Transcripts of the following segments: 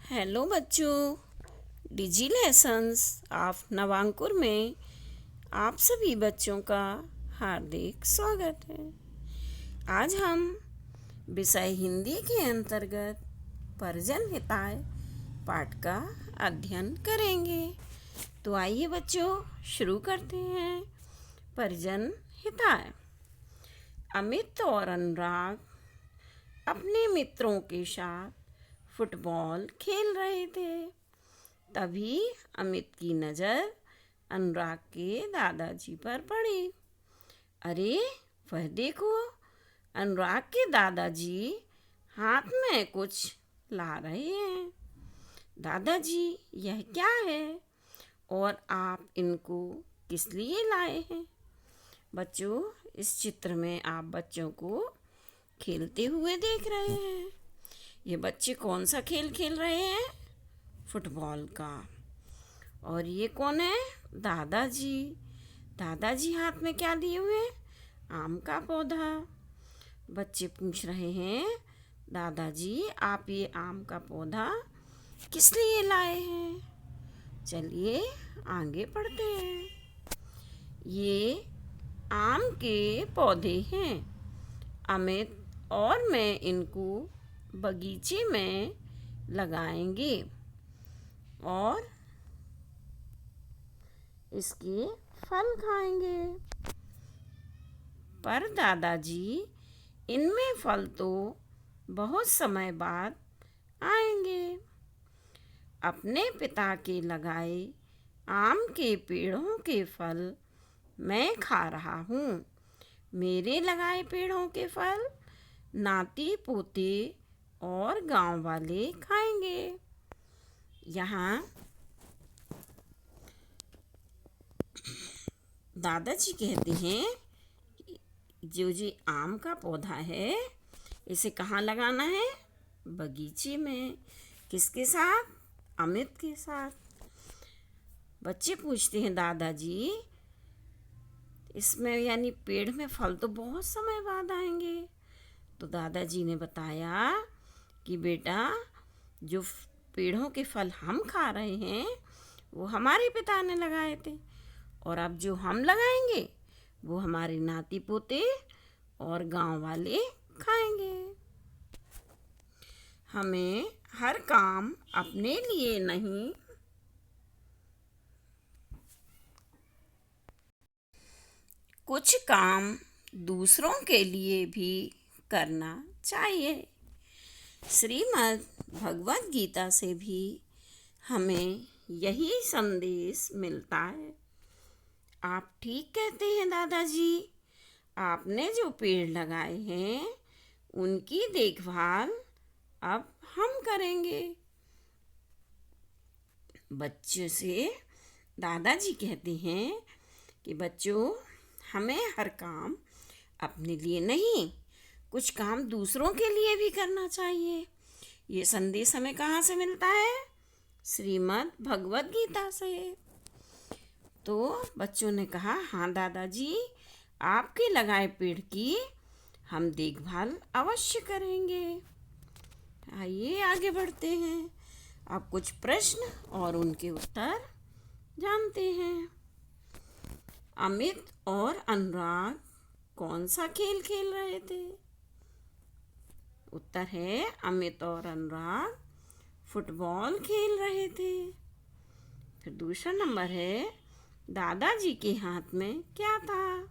Hello बच्चों, डिजी lessons of नवांकुर में आप सभी बच्चों का हार्दिक स्वागत है। आज हम विषय हिंदी के अंतर्गत पर्जन्य हिताय पाठ का अध्ययन करेंगे। तो आइए बच्चों, शुरू करते हैं। पर्जन्य हिताय। अमित और अनुराग अपने मित्रों के साथ फुटबॉल खेल रहे थे। तभी अमित की नज़र अनुराग के दादाजी पर पड़ी। अरे वह देखो, अनुराग के दादाजी हाथ में कुछ ला रहे हैं। दादाजी, यह क्या है और आप इनको किस लिए लाए हैं? बच्चों, इस चित्र में आप बच्चों को खेलते हुए देख रहे हैं। ये बच्चे कौन सा खेल खेल रहे हैं? फुटबॉल का। और ये कौन है? दादाजी। दादाजी हाथ में क्या लिए हुए? आम का पौधा। बच्चे पूछ रहे हैं, दादाजी आप ये आम का पौधा किस लिए लाए हैं? चलिए आगे पढ़ते हैं। ये आम के पौधे हैं। अमित और मैं इनको बगीचे में लगाएंगे और इसके फल खाएंगे। पर दादाजी, इनमें फल तो बहुत समय बाद आएंगे। अपने पिता के लगाए आम के पेड़ों के फल मैं खा रहा हूँ। मेरे लगाए पेड़ों के फल नाती पोते और गांव वाले खाएंगे। यहाँ दादाजी कहते हैं, जो जी आम का पौधा है इसे कहाँ लगाना है? बगीचे में। किसके साथ? अमित के साथ। बच्चे पूछते हैं, दादाजी इसमें यानी पेड़ में फल तो बहुत समय बाद आएंगे। तो दादाजी ने बताया कि बेटा, जो पेड़ों के फल हम खा रहे हैं वो हमारे पिता ने लगाए थे, और अब जो हम लगाएंगे वो हमारे नाती पोते और गांव वाले खाएंगे। हमें हर काम अपने लिए नहीं, कुछ काम दूसरों के लिए भी करना चाहिए। श्रीमद् भगवद गीता से भी हमें यही संदेश मिलता है। आप ठीक कहते हैं दादाजी, आपने जो पेड़ लगाए हैं उनकी देखभाल अब हम करेंगे। बच्चों से दादाजी कहते हैं कि बच्चों, हमें हर काम अपने लिए नहीं, कुछ काम दूसरों के लिए भी करना चाहिए। ये संदेश हमें कहाँ से मिलता है? श्रीमद् भगवद गीता से। तो बच्चों ने कहा, हाँ दादाजी, आपके लगाए पेड़ की हम देखभाल अवश्य करेंगे। आइए आगे बढ़ते हैं। अब कुछ प्रश्न और उनके उत्तर जानते हैं। अमित और अनुराग कौन सा खेल खेल रहे थे? उत्तर है, अमित और अनुराग फुटबॉल खेल रहे थे। फिर दूसरा नंबर है, दादाजी के हाथ में क्या था?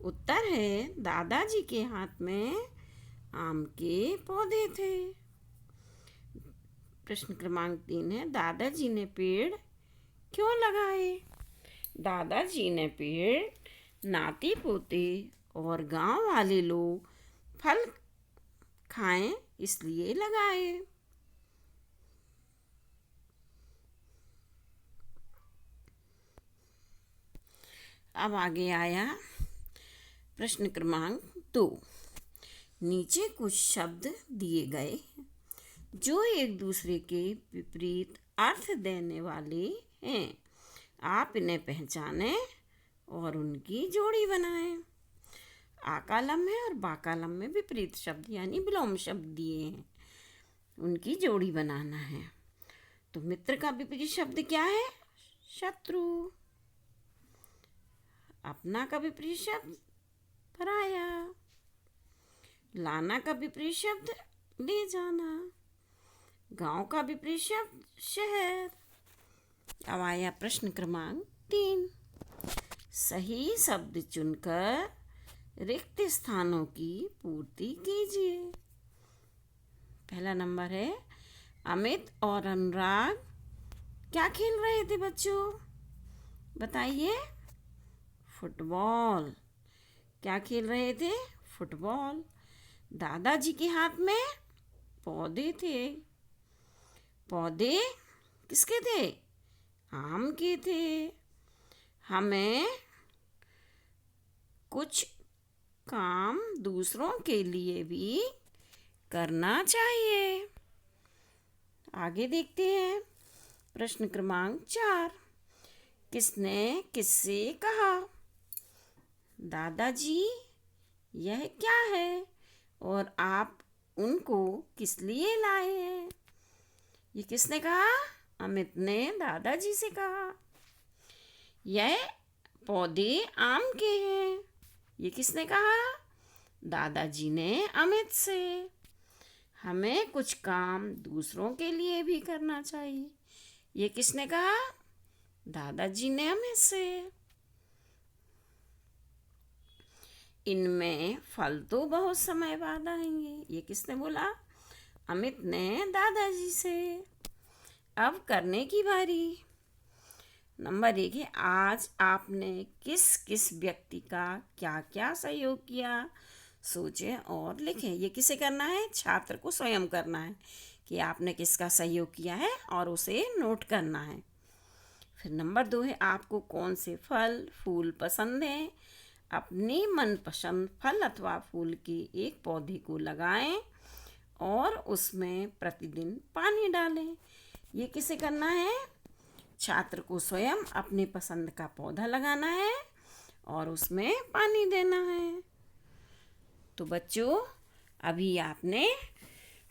उत्तर है, दादाजी के हाथ में आम के पौधे थे। प्रश्न क्रमांक 3 है, दादाजी ने पेड़ क्यों लगाए? दादाजी ने पेड़ नाती पोते और गांव वाले लोग फल खाएं इसलिए लगाए। अब आगे आया प्रश्न क्रमांक 2। नीचे कुछ शब्द दिए गए जो एक दूसरे के विपरीत अर्थ देने वाले हैं। आप इन्हें पहचानें और उनकी जोड़ी बनाएं। आ कालम में और बा कालम में विपरीत शब्द यानी विलोम शब्द दिए हैं। उनकी जोड़ी बनाना है। तो मित्र का विपरीत शब्द क्या है? शत्रु। अपना का विपरीत शब्द पराया। लाना का विपरीत शब्द ले जाना। गांव का विपरीत शब्द शहर। अब आया प्रश्न क्रमांक 3। सही शब्द चुनकर रिक्त स्थानों की पूर्ति कीजिए। पहला नंबर है, अमित और अनुराग क्या खेल रहे थे बच्चों? बताइए। फुटबॉल। क्या खेल रहे थे? फुटबॉल। दादाजी के हाथ में पौधे थे। पौधे किसके थे? आम के थे। हमें कुछ काम दूसरों के लिए भी करना चाहिए। आगे देखते हैं। प्रश्न क्रमांक 4। किसने किससे कहा? दादाजी, यह क्या है और आप उनको किस लिए लाए हैं? ये किसने कहा? अमित ने दादाजी से कहा। यह पौधे आम के हैं। ये किसने कहा? दादाजी ने अमित से। हमें कुछ काम दूसरों के लिए भी करना चाहिए। ये किसने कहा? दादाजी ने अमित से। इनमें फल तो बहुत समय बाद आएंगे। ये किसने बोला? अमित ने दादाजी से। अब करने की बारी। नंबर 1 है, आज आपने किस किस व्यक्ति का क्या क्या सहयोग किया? सोचें और लिखें। ये किसे करना है? छात्र को स्वयं करना है कि आपने किसका सहयोग किया है और उसे नोट करना है। फिर नंबर 2 है, आपको कौन से फल फूल पसंद हैं? अपनी मनपसंद फल अथवा फूल के एक पौधे को लगाएं और उसमें प्रतिदिन पानी डालें। ये किसे करना है? छात्र को स्वयं अपने पसंद का पौधा लगाना है और उसमें पानी देना है। तो बच्चों, अभी आपने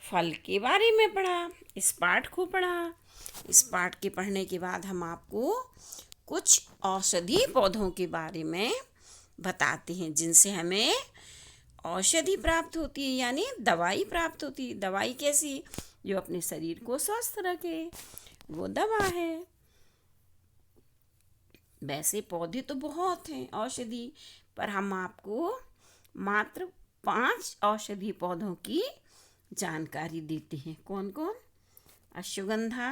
फल के बारे में पढ़ा, इस पाठ को पढ़ा। इस पाठ के पढ़ने के बाद हम आपको कुछ औषधि पौधों के बारे में बताते हैं जिनसे हमें औषधि प्राप्त होती है, यानी दवाई प्राप्त होती है। दवाई कैसी? जो अपने शरीर को स्वस्थ रखे, वो दवा है। वैसे पौधे तो बहुत हैं औषधि, पर हम आपको मात्र 5 औषधि पौधों की जानकारी देते हैं। कौन कौन? अश्वगंधा,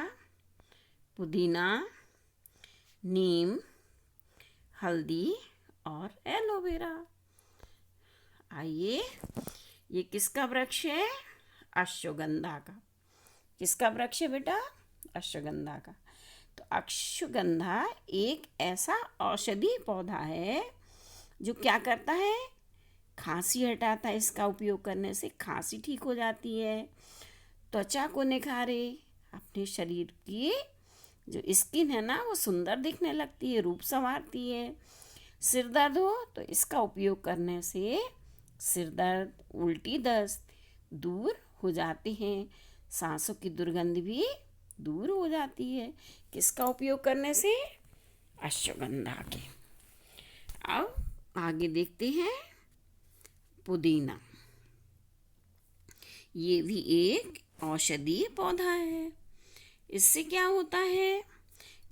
पुदीना, नीम, हल्दी और एलोवेरा। आइए, ये किसका वृक्ष है? अश्वगंधा का। किसका वृक्ष है बेटा? अश्वगंधा का। तो अश्वगंधा एक ऐसा औषधि पौधा है जो क्या करता है? खांसी हटाता है। इसका उपयोग करने से खांसी ठीक हो जाती है। त्वचा को निखारे, अपने शरीर की जो स्किन है ना वो सुंदर दिखने लगती है, रूप संवारती है। सिर दर्द हो तो इसका उपयोग करने से सिर दर्द, उल्टी दस्त दूर हो जाते हैं। सांसों की दुर्गंध भी दूर हो जाती है। किसका उपयोग करने से? अश्वगंधा के। अब आगे देखते हैं। पुदीना, ये भी एक औषधीय पौधा है। इससे क्या होता है?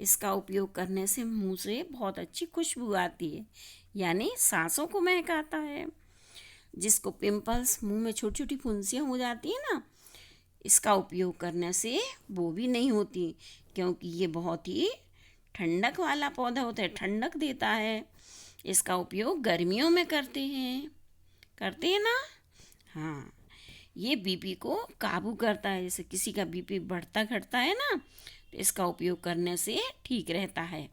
इसका उपयोग करने से मुंह से बहुत अच्छी खुशबू आती है, यानी सांसों को महकाता है। जिसको पिंपल्स, मुंह में छोटी छोटी फुंसियाँ हो जाती है ना, इसका उपयोग करने से वो भी नहीं होती, क्योंकि ये बहुत ही ठंडक वाला पौधा होता है, ठंडक देता है। इसका उपयोग गर्मियों में करते हैं ना। हाँ, ये बीपी को काबू करता है। जैसे किसी का बीपी बढ़ता घटता है ना, तो इसका उपयोग करने से ठीक रहता है।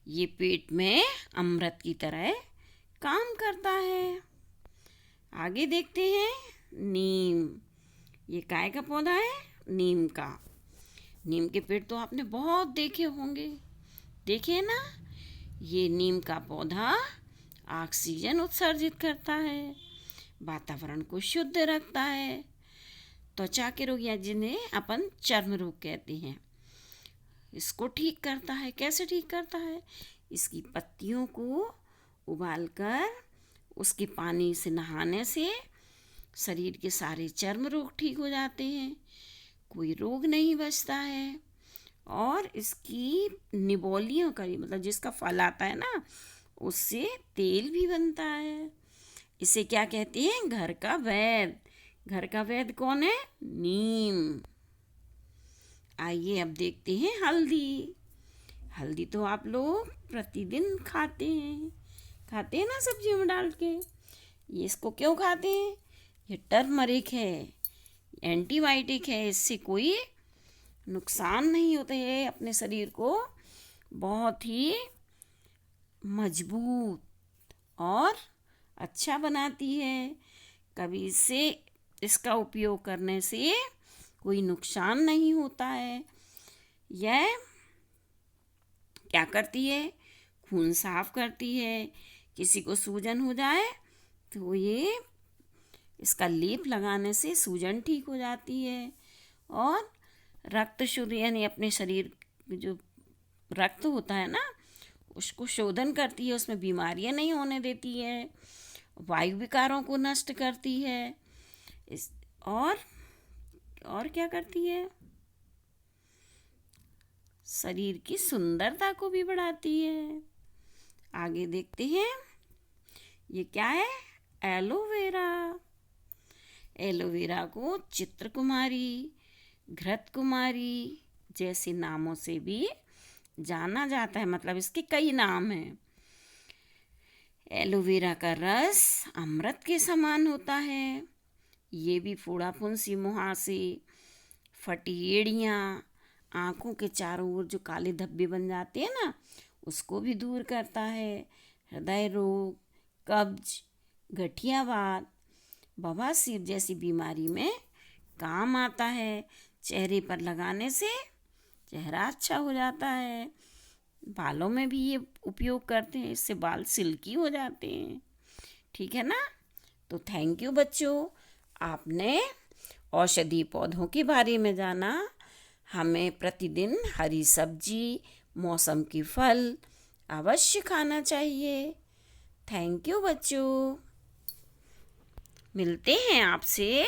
ये पेट में अमृत की तरह काम करता है। आगे देखते हैं। नीम, ये काय का पौधा है? नीम का। नीम के पेड़ तो आपने बहुत देखे होंगे, देखे ना। ये नीम का पौधा ऑक्सीजन उत्सर्जित करता है, वातावरण को शुद्ध रखता है, त्वचा के रोग या जिन्हें अपन चर्म रोग कहते हैं, इसको ठीक करता है। कैसे ठीक करता है? इसकी पत्तियों को उबालकर उसके पानी से नहाने से शरीर के सारे चर्म रोग ठीक हो जाते हैं, कोई रोग नहीं बचता है। और इसकी निबोलियों का, मतलब जिसका फल आता है ना, उससे तेल भी बनता है। इसे क्या कहते हैं? घर का वैद्य। घर का वैद्य कौन है? नीम। आइए अब देखते हैं हल्दी। हल्दी तो आप लोग प्रतिदिन खाते हैं ना सब्जियों में डाल के। ये इसको क्यों खाते हैं? ये टर्मरिक है, एंटीबायोटिक है, इससे कोई नुकसान नहीं होता है। अपने शरीर को बहुत ही मजबूत और अच्छा बनाती है। कभी इसका उपयोग करने से कोई नुकसान नहीं होता है। यह क्या करती है? खून साफ करती है। किसी को सूजन हो जाए तो ये इसका लेप लगाने से सूजन ठीक हो जाती है। और रक्त शुद्ध, यानी अपने शरीर में जो रक्त होता है ना, उसको शोधन करती है, उसमें बीमारियां नहीं होने देती है, वायु विकारों को नष्ट करती है। और क्या करती है? शरीर की सुंदरता को भी बढ़ाती है। आगे देखते हैं, ये क्या है? एलोवेरा। एलोवेरा को चित्रकुमारी, घृतकुमारी जैसे नामों से भी जाना जाता है, मतलब इसके कई नाम हैं। एलोवेरा का रस अमृत के समान होता है। ये भी फोड़ा फुंसी, मुहासे, फटी एड़ियाँ, आँखों के चारों ओर जो काले धब्बे बन जाते हैं ना, उसको भी दूर करता है। हृदय रोग, कब्ज, गठियावात, बवासीर जैसी बीमारी में काम आता है। चेहरे पर लगाने से चेहरा अच्छा हो जाता है। बालों में भी ये उपयोग करते हैं, इससे बाल सिल्की हो जाते हैं। ठीक है ना? तो थैंक यू बच्चों, आपने औषधि पौधों के बारे में जाना। हमें प्रतिदिन हरी सब्जी, मौसम के फल अवश्य खाना चाहिए। थैंक यू बच्चों। मिलते हैं आपसे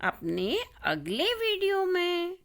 अपने अगले वीडियो में।